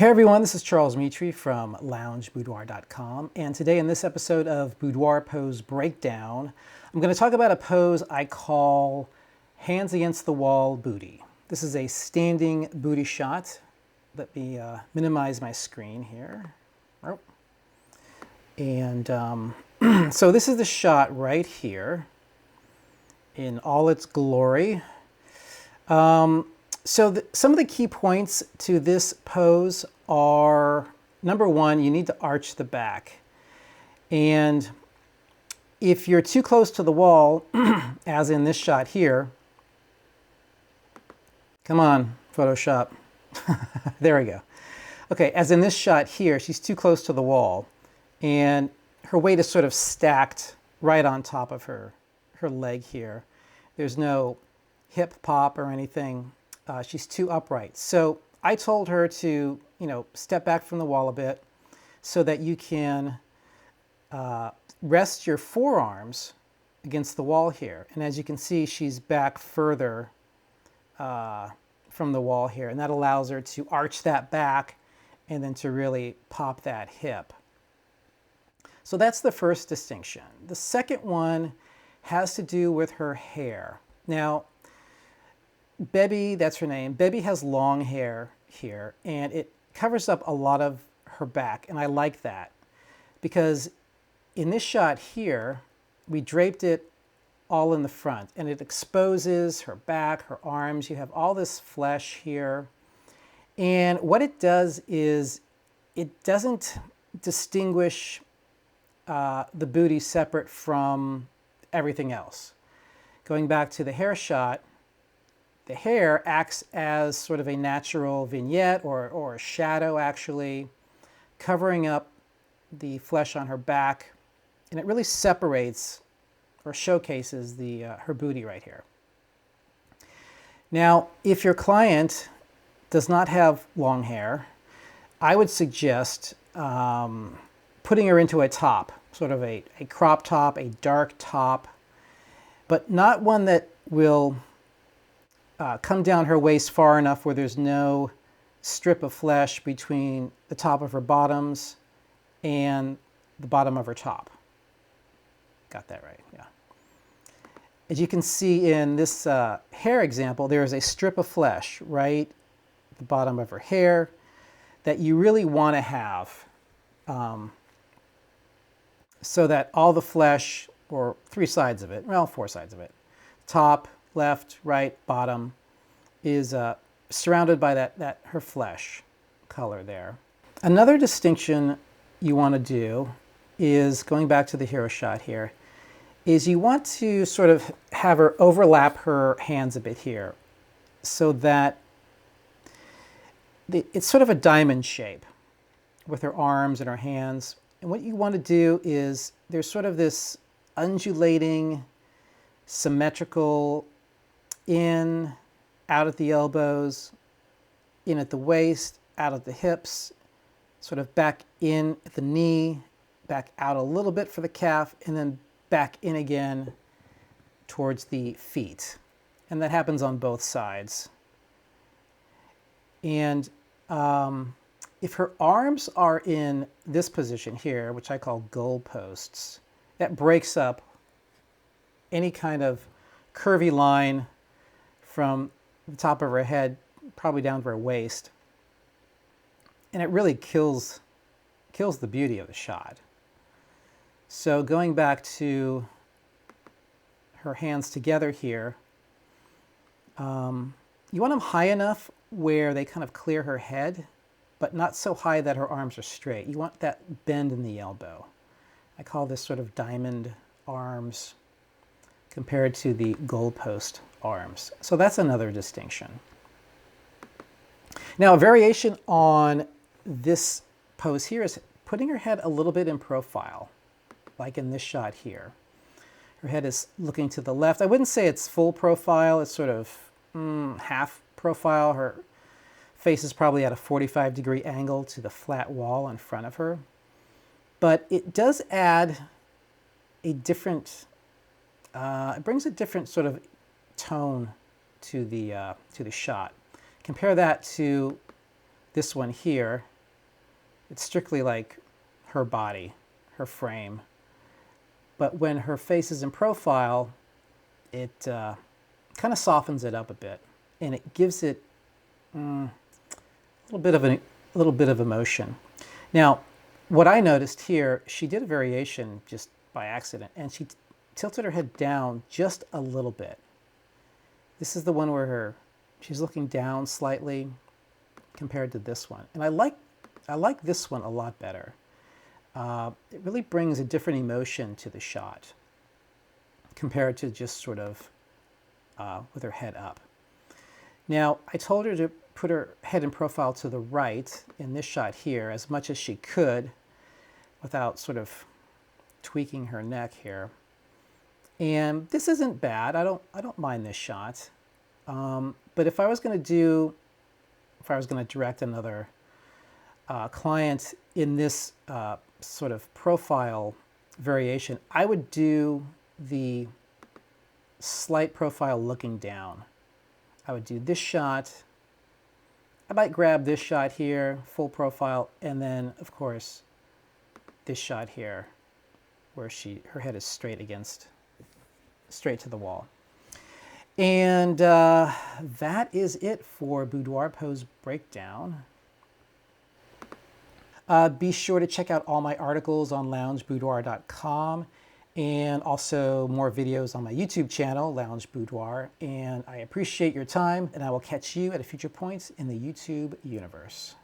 Hey everyone, this is Charles Mitri from loungeboudoir.com, and today in this episode of Boudoir Pose Breakdown, I'm going to talk about a pose I call hands against the wall booty. This is a standing booty shot. Let me minimize my screen here. And so this is the shot right here in all its glory. So some of the key points to this pose are, number one, you need to arch the back. And if you're too close to the wall, as in this shot here, come on, Photoshop. There we go. Okay, as in this shot here, she's too close to the wall, and her weight is sort of stacked right on top of her leg here. There's no hip pop or anything. She's too upright. So I told her to, step back from the wall a bit so that you can rest your forearms against the wall here. And as you can see, she's back further from the wall here. And that allows her to arch that back and then to really pop that hip. So that's the first distinction. The second one has to do with her hair. Now, Bebby, that's her name, Bebby has long hair here, and it covers up a lot of her back, and I like that because in this shot here, we draped it all in the front, and it exposes her back, her arms. You have all this flesh here, and what it does is it doesn't distinguish the booty separate from everything else. Going back to the hair shot, the hair acts as sort of a natural vignette or a shadow, actually, covering up the flesh on her back, and it really separates or showcases her booty right here. Now, if your client does not have long hair, I would suggest putting her into a top, sort of a crop top, a dark top, but not one that will come down her waist far enough where there's no strip of flesh between the top of her bottoms and the bottom of her top. Got that right, yeah. As you can see in this hair example, there is a strip of flesh right at the bottom of her hair that you really want to have so that all the flesh, or three sides of it, well, four sides of it, top, left, right, bottom, is surrounded by her flesh color there. Another distinction you want to do is, going back to the hero shot here, is you want to sort of have her overlap her hands a bit here so that it's sort of a diamond shape with her arms and her hands. And what you want to do is there's sort of this undulating, symmetrical in, out at the elbows, in at the waist, out at the hips, sort of back in at the knee, back out a little bit for the calf, and then back in again towards the feet. And that happens on both sides. And if her arms are in this position here, which I call goal posts, that breaks up any kind of curvy line from the top of her head, probably down to her waist. And it really kills the beauty of the shot. So going back to her hands together here, you want them high enough where they kind of clear her head, but not so high that her arms are straight. You want that bend in the elbow. I call this sort of diamond arms compared to the goalpost arms. So that's another distinction. Now, a variation on this pose here is putting her head a little bit in profile, like in this shot here. Her head is looking to the left. I wouldn't say it's full profile. It's sort of half profile. Her face is probably at a 45-degree angle to the flat wall in front of her. But it does add a different, it brings a different sort of tone to the shot. Compare that to this one here, It's strictly like her body, her frame. But when her face is in profile, it kind of softens it up a bit, and it gives it a little bit of emotion. Now, what I noticed here, she did a variation just by accident, and she tilted her head down just a little bit. This is the one where she's looking down slightly compared to this one, and I like this one a lot better. It really brings a different emotion to the shot compared to just sort of with her head up. Now, I told her to put her head in profile to the right in this shot here as much as she could without sort of tweaking her neck here. And this isn't bad. I don't mind this shot. But if I was going to direct another client in this sort of profile variation, I would do the slight profile looking down. I would do this shot. I might grab this shot here, full profile, and then, of course, this shot here, where her head is straight to the wall. And that is it for Boudoir Pose Breakdown. Be sure to check out all my articles on loungeboudoir.com, and also more videos on my YouTube channel, Lounge Boudoir. And I appreciate your time, and I will catch you at a future point in the YouTube universe.